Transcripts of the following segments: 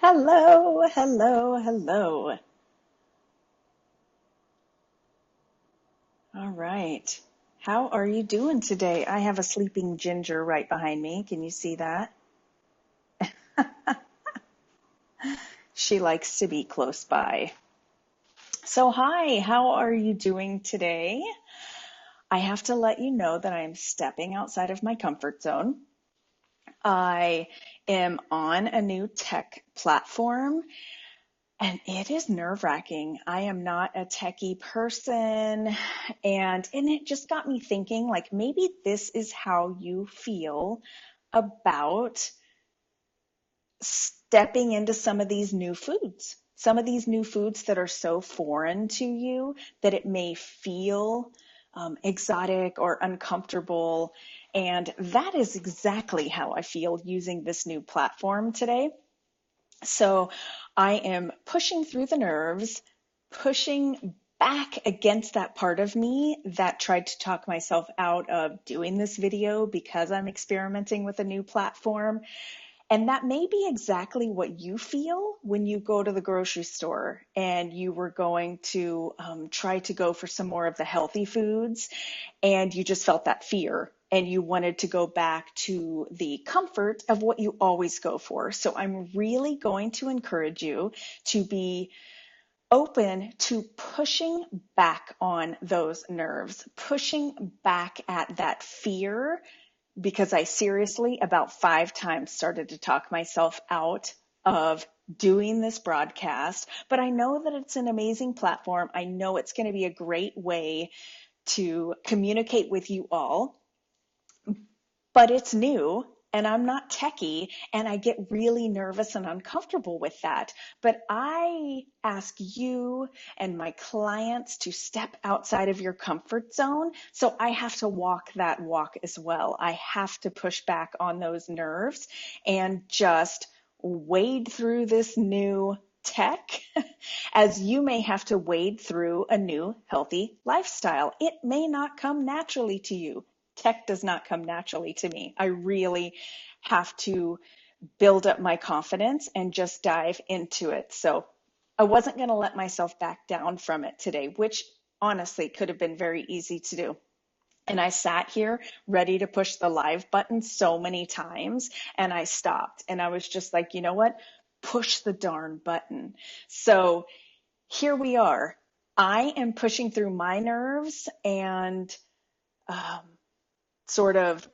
Hello, hello, hello. All right. How are you doing today? I have a sleeping ginger right behind me. Can you see that? She likes to be close by. So, hi, how are you doing today? I have to let you know that I am stepping outside of my comfort zone. I am on a new tech platform. And it is nerve-wracking. I am not a techie person, and it just got me thinking, like, maybe this is how you feel about stepping into some of these new foods that are so foreign to you that it may feel exotic or uncomfortable. And that is exactly how I feel using this new platform today. So I am pushing through the nerves, pushing back against that part of me that tried to talk myself out of doing this video because I'm experimenting with a new platform. And that may be exactly what you feel when you go to the grocery store and you were going to try to go for some more of the healthy foods, and you just felt that fear and you wanted to go back to the comfort of what you always go for. So I'm really going to encourage you to be open to pushing back on those nerves, pushing back at that fear, because I seriously about 5 times started to talk myself out of doing this broadcast. But I know that it's an amazing platform. I know it's going to be a great way to communicate with you all, but it's new and I'm not techie and I get really nervous and uncomfortable with that. But I ask you and my clients to step outside of your comfort zone. So I have to walk that walk as well. I have to push back on those nerves and just wade through this new tech as you may have to wade through a new healthy lifestyle. It may not come naturally to you. Tech does not come naturally to me. I really have to build up my confidence and just dive into it. So I wasn't going to let myself back down from it today, which honestly could have been very easy to do. And I sat here ready to push the live button so many times and I stopped and I was just like, you know what? Push the darn button. So here we are. I am pushing through my nerves and um, sort of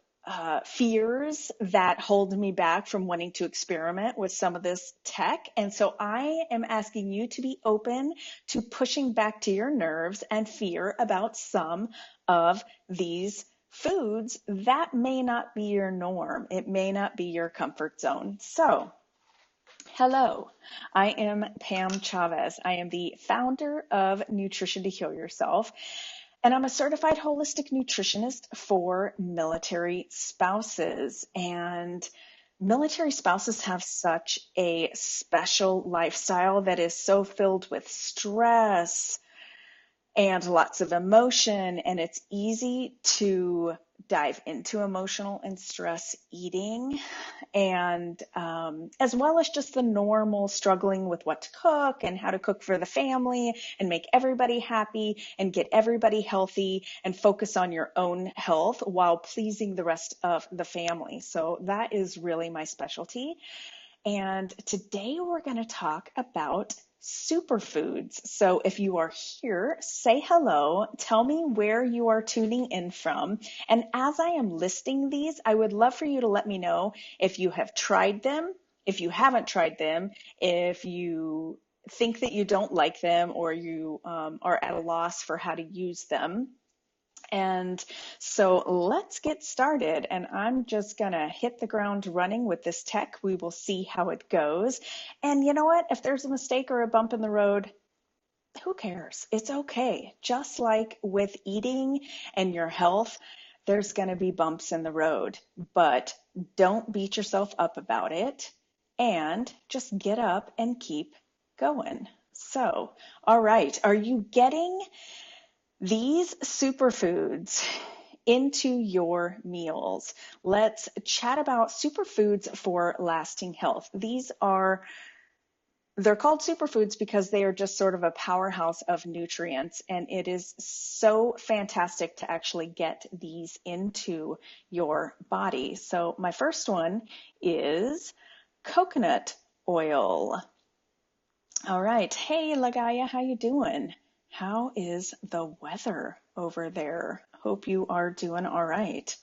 fears that hold me back from wanting to experiment with some of this tech. And so I am asking you to be open to pushing back to your nerves and fear about some of these foods that may not be your norm. It may not be your comfort zone. So, hello, I am Pam Chavez. I am the founder of Nutrition to Heal Yourself. And I'm a certified holistic nutritionist for military spouses. And military spouses have such a special lifestyle that is so filled with stress and lots of emotion. And it's easy to dive into emotional and stress eating, and as well as just the normal struggling with what to cook and how to cook for the family and make everybody happy and get everybody healthy and focus on your own health while pleasing the rest of the family. So that is really my specialty. And today we're going to talk about superfoods. So if you are here, say hello, tell me where you are tuning in from. And as I am listing these, I would love for you to let me know if you have tried them, if you haven't tried them, if you think that you don't like them, or you are at a loss for how to use them. And so let's get started. And I'm just going to hit the ground running with this tech. We will see how it goes. And you know what? If there's a mistake or a bump in the road, who cares? It's okay. Just like with eating and your health, there's going to be bumps in the road, but don't beat yourself up about it and just get up and keep going. So, all right. Are you getting these superfoods into your meals? Let's chat about superfoods for lasting health. These are they're called superfoods because they are just sort of a powerhouse of nutrients, and it is so fantastic to actually get these into your body. So my first one is coconut oil. All right. Hey, Lagaya, how you doing? How is the weather over there? Hope you are doing all right.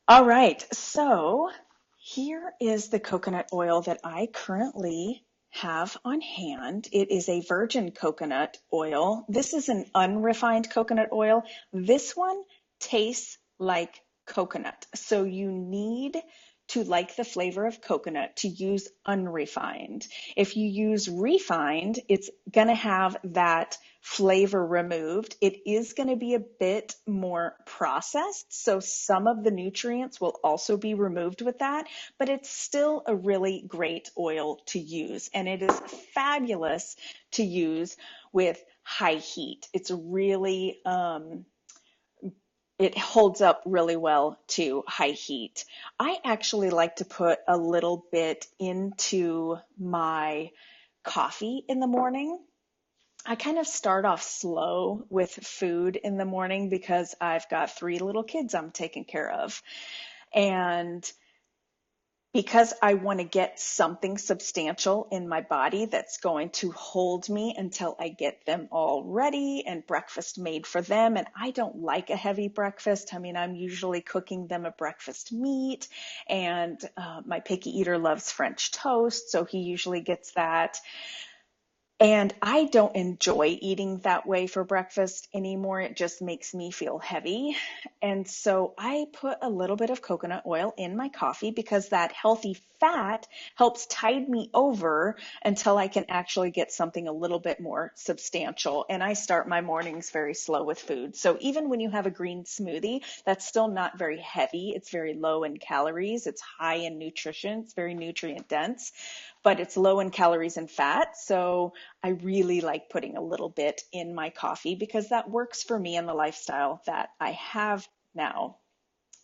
All right. So here is the coconut oil that I currently have on hand. It is a virgin coconut oil. This is an unrefined coconut oil. This one tastes like coconut. So you need to like the flavor of coconut to use unrefined. If you use refined, it's going to have that flavor removed. It is going to be a bit more processed, so some of the nutrients will also be removed with that, but it's still a really great oil to use, and it is fabulous to use with high heat. It's really it holds up really well to high heat. I actually like to put a little bit into my coffee in the morning. I kind of start off slow with food in the morning because I've got 3 little kids I'm taking care of. And because I want to get something substantial in my body that's going to hold me until I get them all ready and breakfast made for them. And I don't like a heavy breakfast. I mean, I'm usually cooking them a breakfast meat, and my picky eater loves French toast, so he usually gets that. And I don't enjoy eating that way for breakfast anymore. It just makes me feel heavy. And so I put a little bit of coconut oil in my coffee because that healthy fat helps tide me over until I can actually get something a little bit more substantial. And I start my mornings very slow with food. So even when you have a green smoothie, that's still not very heavy. It's very low in calories. It's high in nutrition. It's very nutrient dense, but it's low in calories and fat. So I really like putting a little bit in my coffee because that works for me and the lifestyle that I have now.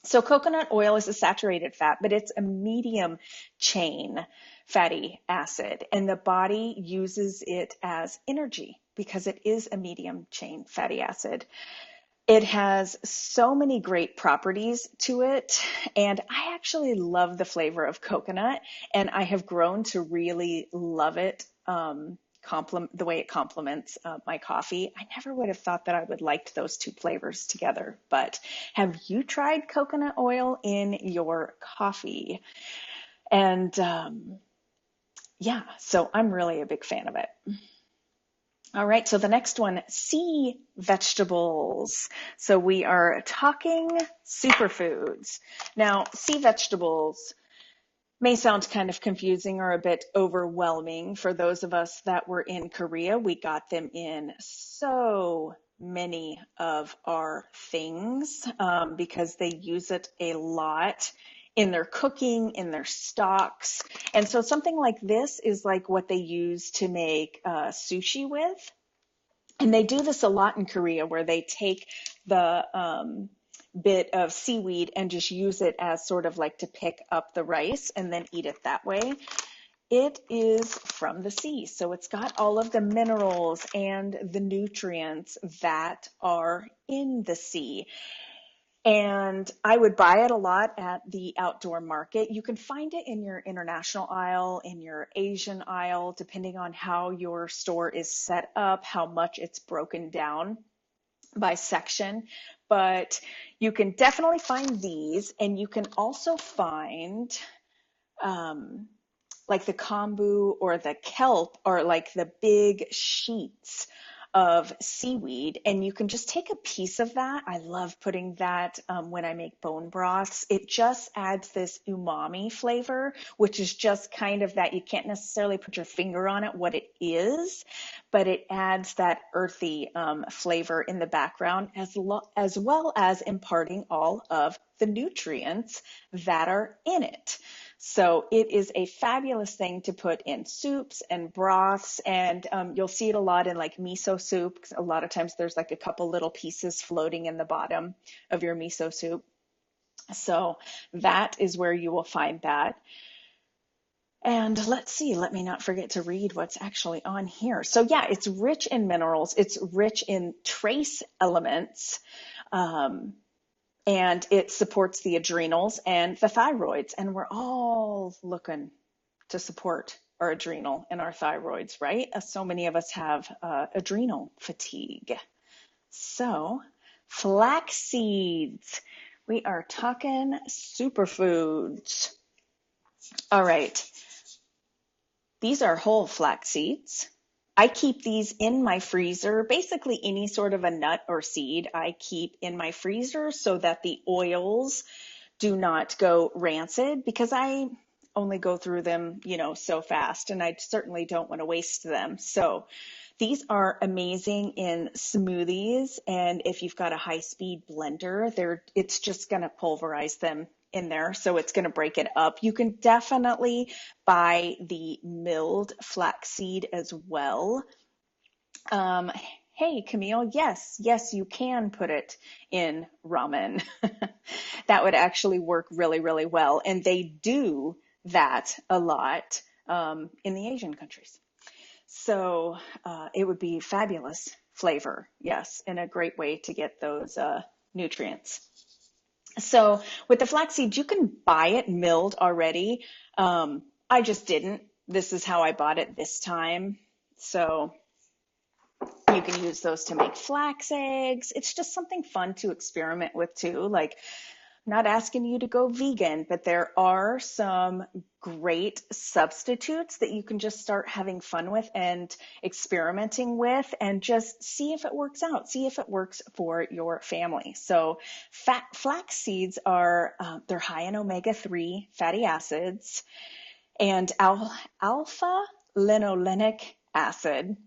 So coconut oil is a saturated fat, but it's a medium chain fatty acid, and the body uses it as energy because it is a medium chain fatty acid. It has so many great properties to it, and I actually love the flavor of coconut, and I have grown to really love it. The way it complements my coffee. I never would have thought that I would like those two flavors together, but have you tried coconut oil in your coffee? And yeah, so I'm really a big fan of it. All right, so the next one, sea vegetables. So we are talking superfoods. Now, sea vegetables may sound kind of confusing or a bit overwhelming for those of us that were in Korea. We got them in so many of our things because they use it a lot in their cooking, in their stocks. And so something like this is like what they use to make sushi with. And they do this a lot in Korea where they take the bit of seaweed and just use it as sort of like to pick up the rice and then eat it that way. It is from the sea, so it's got all of the minerals and the nutrients that are in the sea. And I would buy it a lot at the outdoor market. You can find it in your international aisle, in your Asian aisle, depending on how your store is set up, how much it's broken down by section. But you can definitely find these, and you can also find like the kombu or the kelp or like the big sheets of seaweed, and you can just take a piece of that. I love putting that when I make bone broths. It just adds this umami flavor, which is just kind of that, you can't necessarily put your finger on it what it is, but it adds that earthy flavor in the background as well as imparting all of the nutrients that are in it. So it is a fabulous thing to put in soups and broths, and you'll see it a lot in like miso soup. A lot of times there's like a couple little pieces floating in the bottom of your miso soup. So that is where you will find that. And let's see, let me not forget to read what's actually on here. So yeah, it's rich in minerals. It's rich in trace elements. Um, and it supports the adrenals and the thyroids. And we're all looking to support our adrenal and our thyroids, right? So many of us have adrenal fatigue. So, flax seeds. We are talking superfoods. All right. These are whole flax seeds. I keep these in my freezer. Basically, any sort of a nut or seed I keep in my freezer so that the oils do not go rancid, because I only go through them, so fast, and I certainly don't want to waste them. So these are amazing in smoothies, and if you've got a high-speed blender, it's just going to pulverize them in there, so it's going to break it up. You can definitely buy the milled flaxseed as well. Um, Hey, Camille, yes, you can put it in ramen. That would actually work really, really well. And they do that a lot in the Asian countries. So it would be fabulous flavor, yes, and a great way to get those nutrients. So with the flaxseed, you can buy it milled already. I just didn't. This is how I bought it this time. So you can use those to make flax eggs. It's just something fun to experiment with too. Like, I'm not asking you to go vegan, but there are some great substitutes that you can just start having fun with and experimenting with, and just see if it works out, see if it works for your family. So flax seeds are, they're high in omega-3 fatty acids and alpha linolenic acid.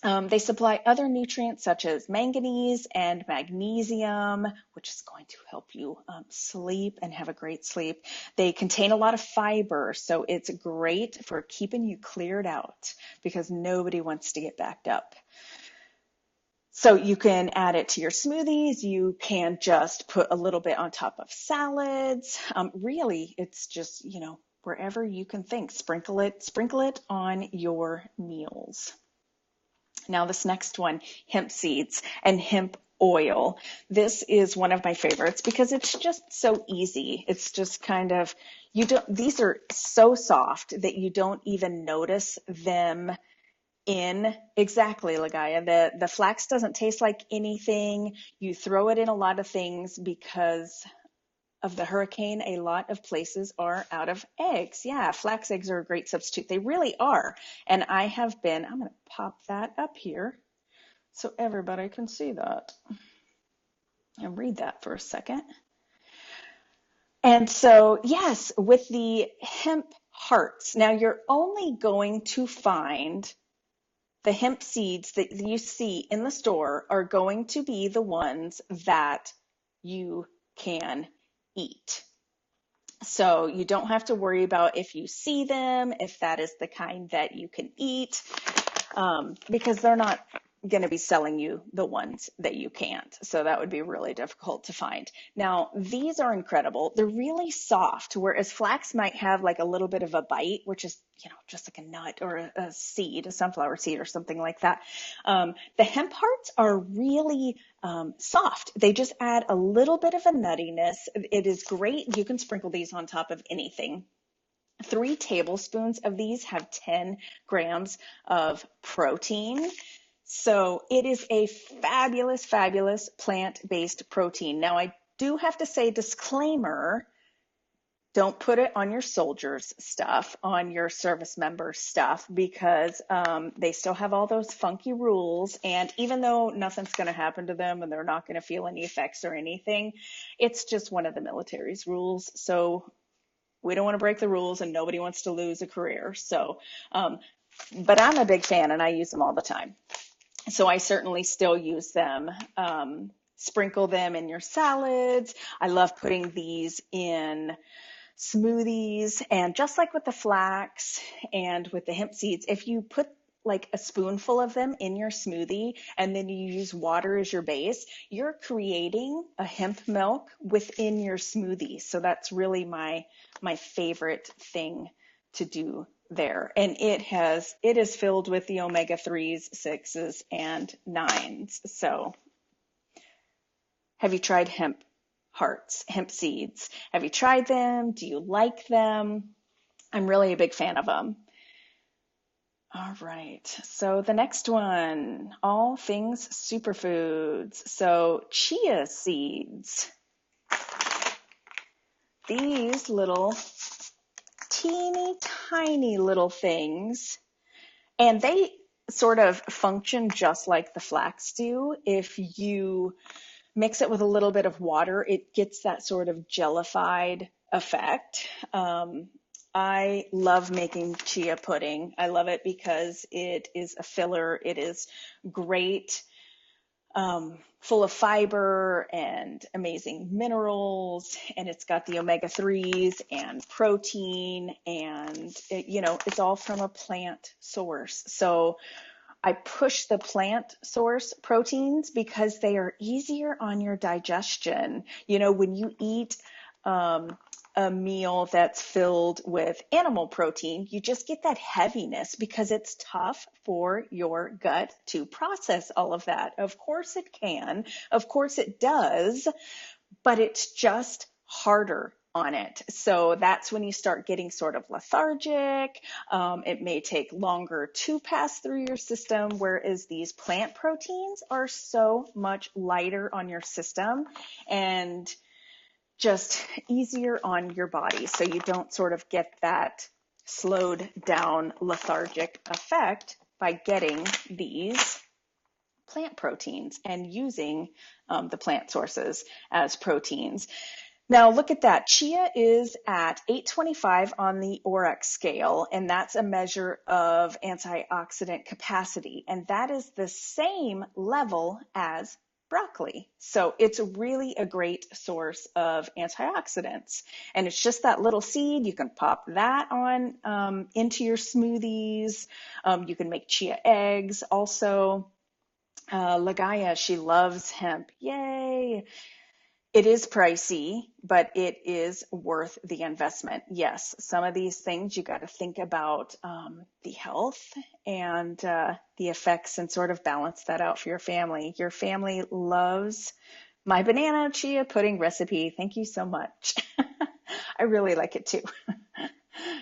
They supply other nutrients such as manganese and magnesium, which is going to help you sleep and have a great sleep. They contain a lot of fiber, so it's great for keeping you cleared out, because nobody wants to get backed up. So you can add it to your smoothies. You can just put a little bit on top of salads. Really, it's just, wherever you can think, sprinkle it on your meals. Now this next one, hemp seeds and hemp oil. This is one of my favorites because it's just so easy. It's just kind of, these are so soft that you don't even notice them in. Exactly, Lagaya. The flax doesn't taste like anything. You throw it in a lot of things because of the hurricane. A lot of places are out of eggs. Yeah, flax eggs are a great substitute. They really are. And I'm going to pop that up here so everybody can see that and read that for a second. And so, yes, with the hemp hearts, now you're only going to find the hemp seeds that you see in the store are going to be the ones that you can eat. So you don't have to worry about if you see them, if that is the kind that you can eat, because they're not going to be selling you the ones that you can't. So that would be really difficult to find. Now, these are incredible. They're really soft, whereas flax might have like a little bit of a bite, which is, just like a nut or a seed, a sunflower seed or something like that. The hemp hearts are really soft. They just add a little bit of a nuttiness. It is great. You can sprinkle these on top of anything. 3 tablespoons of these have 10 grams of protein. So it is a fabulous, fabulous plant-based protein. Now, I do have to say, disclaimer, don't put it on your soldiers' stuff, on your service member stuff, because they still have all those funky rules. And even though nothing's going to happen to them and they're not going to feel any effects or anything, it's just one of the military's rules. So we don't want to break the rules, and nobody wants to lose a career. So, but I'm a big fan and I use them all the time. So I certainly still use them. Sprinkle them in your salads. I love putting these in smoothies. And just like with the flax and with the hemp seeds, if you put like a spoonful of them in your smoothie and then you use water as your base, you're creating a hemp milk within your smoothie. So that's really my favorite thing to do there. And it is filled with the omega 3s, 6s, and 9s. So have you tried hemp seeds? Have you tried them? Do you like them? I'm really a big fan of them. All right, so the next one, all things superfoods. So chia seeds, these little teeny tiny little things, and they sort of function just like the flax do. If you mix it with a little bit of water, it gets that sort of jellified effect. I love making chia pudding. I love it because it is a filler. It is great, full of fiber and amazing minerals, and it's got the omega 3s and protein, and it's all from a plant source. So I push the plant source proteins because they are easier on your digestion. When you eat a meal that's filled with animal protein, you just get that heaviness because it's tough for your gut to process all of that. Of course it can, of course it does, but it's just harder on it. So that's when you start getting sort of lethargic. It may take longer to pass through your system, whereas these plant proteins are so much lighter on your system and just easier on your body. So you don't sort of get that slowed down lethargic effect by getting these plant proteins and using the plant sources as proteins. Now look at that. Chia is at 825 on the ORAC scale, and that's a measure of antioxidant capacity. And that is the same level as broccoli. So it's really a great source of antioxidants. And it's just that little seed. You can pop that on into your smoothies. You can make chia eggs also. Lagaya, she loves hemp. Yay! It is pricey, but it is worth the investment. Yes, some of these things you got to think about the health and the effects and sort of balance that out for your family. Your family loves my banana chia pudding recipe. Thank you so much. I really like it too.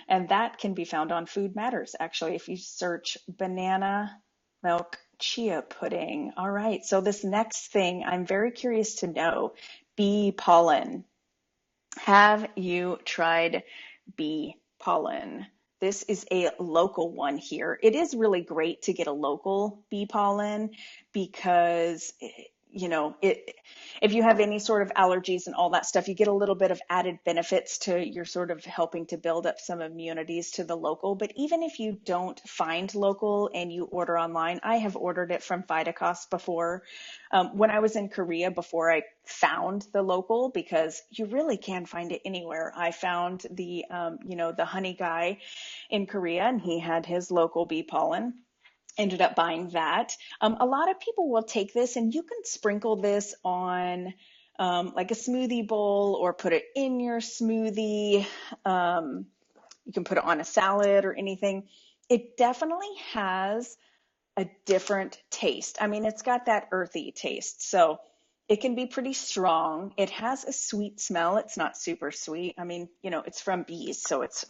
And that can be found on Food Matters, actually, if you search banana milk chia pudding. All right, so this next thing I'm very curious to know. Bee pollen. Have you tried bee pollen? This is a local one here. It is really great to get a local bee pollen because if you have any sort of allergies and all that stuff, you get a little bit of added benefits to your sort of helping to build up some immunities to the local. But even if you don't find local and you order online, I have ordered it from Vitacost before. When I was in Korea, before I found the local, because you really can find it anywhere. I found the honey guy in Korea, and he had his local bee pollen. Ended up buying that. A lot of people will take this and you can sprinkle this on like a smoothie bowl or put it in your smoothie. You can put it on a salad or anything. It definitely has a different taste. I mean, it's got that earthy taste, so it can be pretty strong. It has a sweet smell. It's not super sweet. I mean, it's from bees, so it's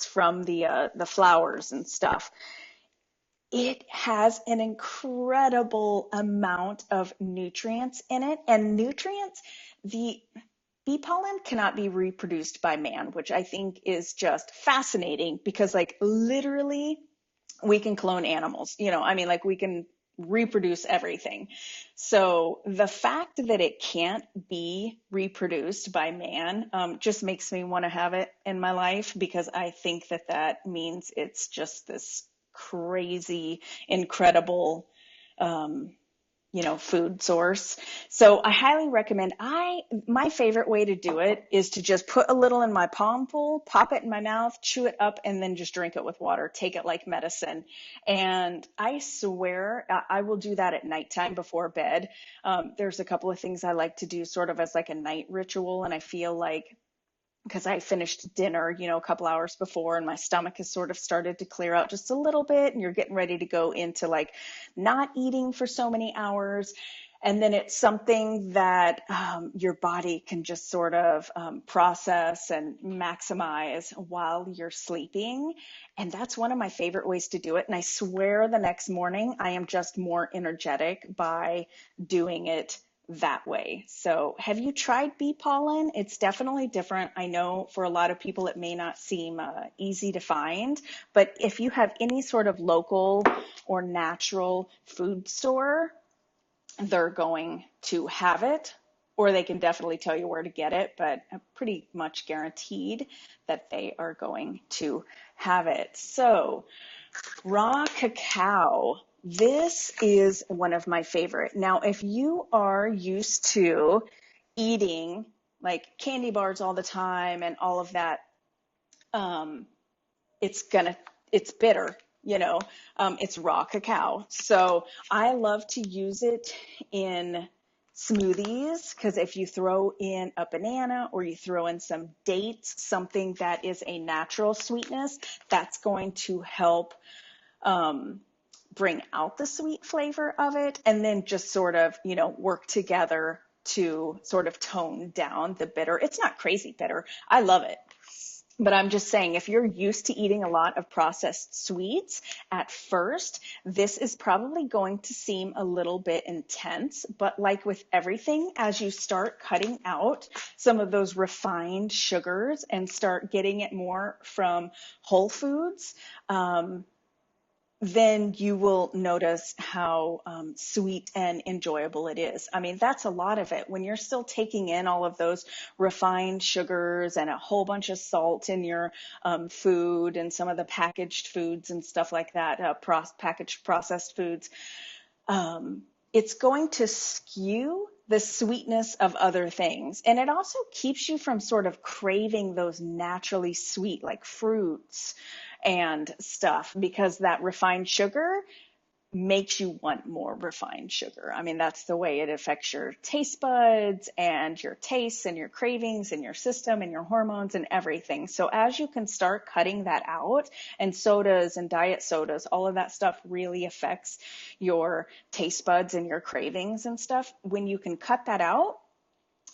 from the flowers and stuff. It has an incredible amount of nutrients in it, and nutrients, the bee pollen cannot be reproduced by man, which I think is just fascinating because like literally we can clone animals, like we can reproduce everything. So the fact that it can't be reproduced by man just makes me want to have it in my life because I think that means it's just this crazy, incredible, food source. So I highly recommend. My favorite way to do it is to just put a little in my palm full, pop it in my mouth, chew it up, and then just drink it with water. Take it like medicine. And I swear I will do that at nighttime before bed. There's a couple of things I like to do sort of as like a night ritual, and I feel like because I finished dinner, a couple hours before, and my stomach has sort of started to clear out just a little bit, and you're getting ready to go into like not eating for so many hours. And then it's something that your body can just sort of process and maximize while you're sleeping. And that's one of my favorite ways to do it. And I swear the next morning I am just more energetic by doing it that way. So have you tried bee pollen? It's definitely different. I know for a lot of people it may not seem easy to find, but if you have any sort of local or natural food store, they're going to have it, or they can definitely tell you where to get it, but I'm pretty much guaranteed that they are going to have it. So raw cacao. This is one of my favorite. Now, if you are used to eating like candy bars all the time and all of that, um, it's bitter, it's raw cacao. So I love to use it in smoothies, because if you throw in a banana or you throw in some dates, something that is a natural sweetness, that's going to help bring out the sweet flavor of it, and then just sort of, work together to sort of tone down the bitter. It's not crazy bitter. I love it. But I'm just saying, if you're used to eating a lot of processed sweets at first, this is probably going to seem a little bit intense. But like with everything, as you start cutting out some of those refined sugars and start getting it more from whole foods, then you will notice how sweet and enjoyable it is. I mean, that's a lot of it. When you're still taking in all of those refined sugars and a whole bunch of salt in your food and some of the packaged foods and stuff like that, packaged processed foods, it's going to skew the sweetness of other things. And it also keeps you from sort of craving those naturally sweet, like fruits and stuff, because that refined sugar makes you want more refined sugar. I mean, that's the way it affects your taste buds and your tastes and your cravings and your system and your hormones and everything. So as you can start cutting that out, and sodas and diet sodas, all of that stuff really affects your taste buds and your cravings and stuff. When you can cut that out,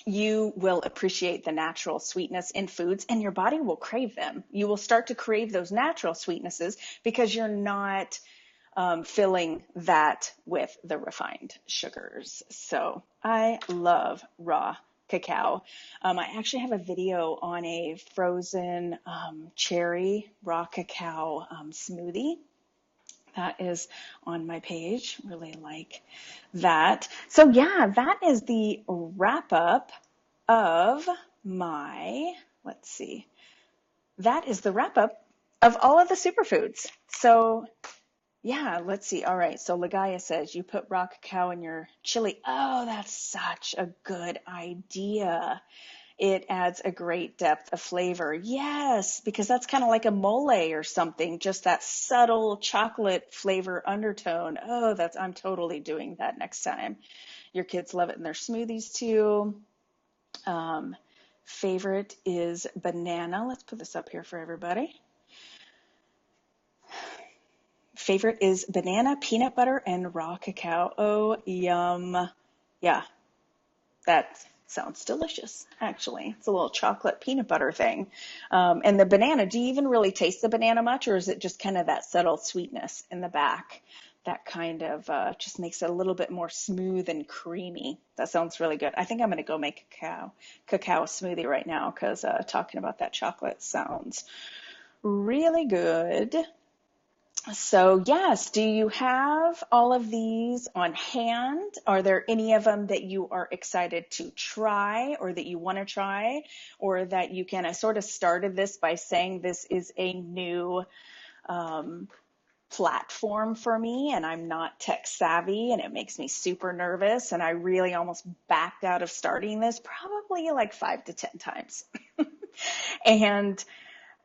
you will appreciate the natural sweetness in foods, and your body will crave them. You will start to crave those natural sweetnesses because you're not filling that with the refined sugars. So I love raw cacao. I actually have a video on a frozen cherry raw cacao smoothie. That is on my page. Really like that. So yeah, that is the wrap up of my, let's see, that is the wrap up of all of the superfoods. So yeah, let's see. All right. So Lagaya says you put raw cacao in your chili. Oh, that's such a good idea. It adds a great depth of flavor. Yes, because that's kind of like a mole or something, just that subtle chocolate flavor undertone. Oh, I'm totally doing that next time. Your kids love it in their smoothies too. Favorite is banana. Let's put this up here for everybody. Favorite is banana, peanut butter, and raw cacao. Oh, yum. Yeah, that sounds delicious, actually. It's a little chocolate peanut butter thing. And the banana, do you even really taste the banana much, or is it just kind of that subtle sweetness in the back that kind of just makes it a little bit more smooth and creamy? That sounds really good. I think I'm going to go make a cacao smoothie right now, because talking about that chocolate sounds really good. So yes, do you have all of these on hand? Are there any of them that you are excited to try, or that you want to try, or that you can? I sort of started this by saying this is a new platform for me, and I'm not tech savvy, and it makes me super nervous, and I really almost backed out of starting this probably like 5 to 10 times. And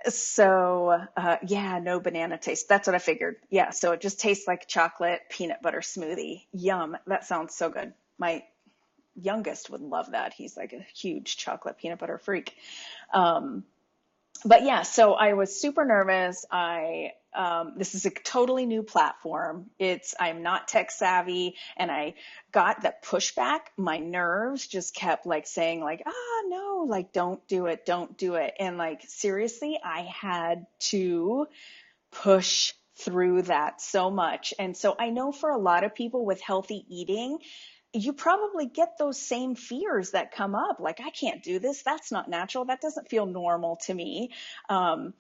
so, yeah, no banana taste. That's what I figured. Yeah, so it just tastes like chocolate peanut butter smoothie. Yum. That sounds so good. youngest would love that. He's like a huge chocolate peanut butter freak. Um, but yeah, so I was super nervous. This is a totally new platform. I'm not tech savvy, and I got the pushback. My nerves just kept like saying like, no, like don't do it, don't do it. And like seriously, I had to push through that so much. And so I know for a lot of people with healthy eating, you probably get those same fears that come up. Like, I can't do this. That's not natural. That doesn't feel normal to me. Um,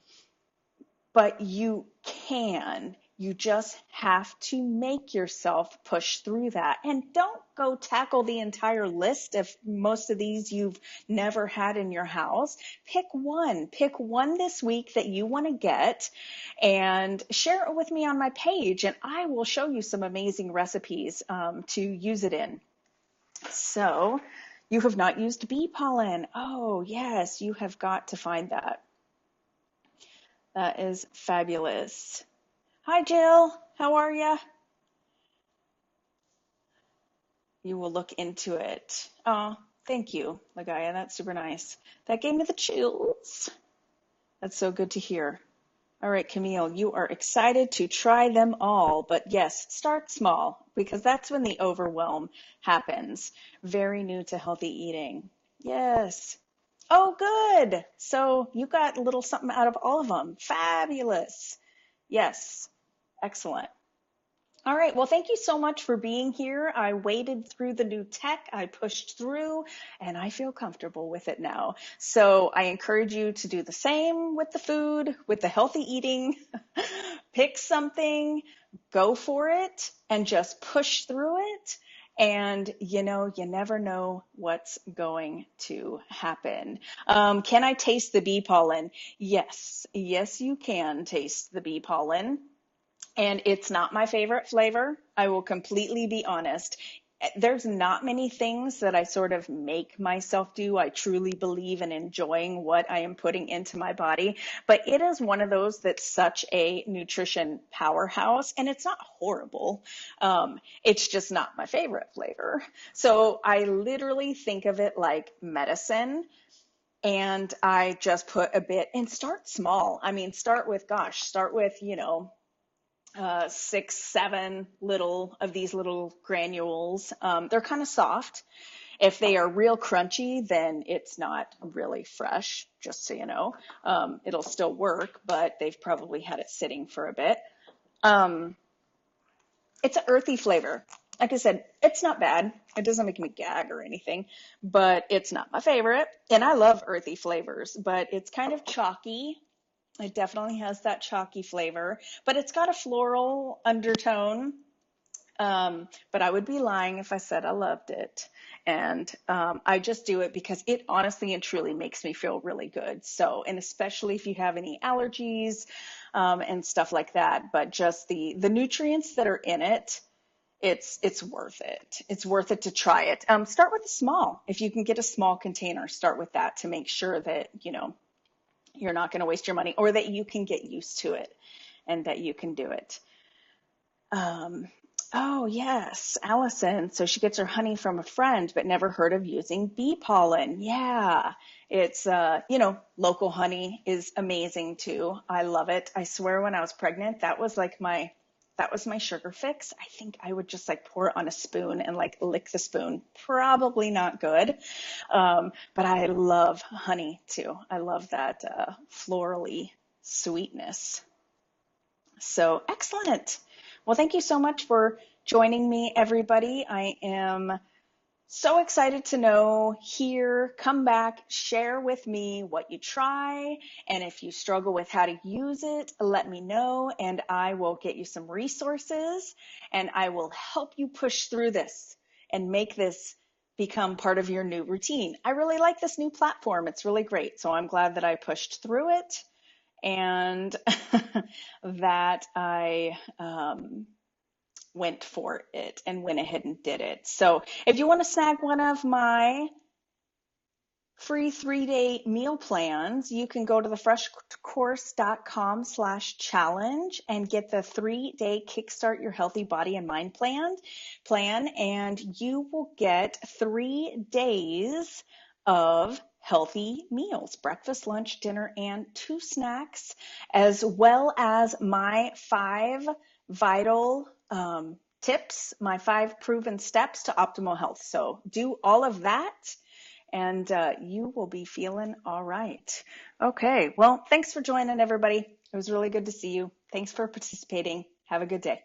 but you can. You just have to make yourself push through that. And don't go tackle the entire list if most of these you've never had in your house. Pick one. Pick one this week that you want to get and share it with me on my page, and I will show you some amazing recipes to use it in. So, you have not used bee pollen. Oh, yes, you have got to find that. That is fabulous. Hi, Jill. How are ya? You will look into it. Oh, thank you, Lagaya. That's super nice. That gave me the chills. That's so good to hear. All right, Camille, you are excited to try them all, but yes, start small because that's when the overwhelm happens. Very new to healthy eating. Yes. Oh, good. So you got a little something out of all of them. Fabulous. Yes. Excellent. All right. Well, thank you so much for being here. I waded through the new tech. I pushed through and I feel comfortable with it now. So I encourage you to do the same with the food, with the healthy eating. Pick something, go for it, and just push through it. And you know, you never know what's going to happen. Can I taste the bee pollen? Yes. Yes, you can taste the bee pollen. And it's not my favorite flavor. I will completely be honest. There's not many things that I sort of make myself do. I truly believe in enjoying what I am putting into my body, but it is one of those that's such a nutrition powerhouse, and it's not horrible. It's just not my favorite flavor. So I literally think of it like medicine. And I just put a bit and start small. I mean, start with, 6, 7 little of these little granules. They're kind of soft. If they are real crunchy, then it's not really fresh, just so you know. It'll still work, but they've probably had it sitting for a bit. Um, it's an earthy flavor. Like I said, it's not bad. It doesn't make me gag or anything, but it's not my favorite. And I love earthy flavors, but it's kind of chalky. It definitely has that chalky flavor, but it's got a floral undertone. But I would be lying if I said I loved it. And I just do it because it honestly and truly makes me feel really good. So, and especially if you have any allergies and stuff like that, but just the nutrients that are in it, it's worth it. It's worth it to try it. Start with a small. If you can get a small container, start with that to make sure that, you're not going to waste your money, or that you can get used to it and that you can do it. Um, oh, yes, Allison. So she gets her honey from a friend, but never heard of using bee pollen. Yeah, it's, local honey is amazing too. I love it. I swear when I was pregnant, that was my sugar fix. I think I would just like pour it on a spoon and like lick the spoon. Probably not good. But I love honey too. I love that florally sweetness. So excellent. Well, thank you so much for joining me, everybody. I am so excited to know, hear, come back, share with me what you try. And if you struggle with how to use it, let me know and I will get you some resources and I will help you push through this and make this become part of your new routine. I really like this new platform. It's really great. So I'm glad that I pushed through it and that I went for it and went ahead and did it. So if you want to snag one of my free 3-day meal plans, you can go to the freshcourse.com/challenge and get the 3-day Kickstart Your Healthy Body and Mind plan, and you will get 3 days of healthy meals, breakfast, lunch, dinner, and 2 snacks, as well as my 5 vital tips, my 5 proven steps to optimal health. So do all of that and you will be feeling all right. Okay, well, thanks for joining, everybody. It was really good to see you. Thanks for participating. Have a good day.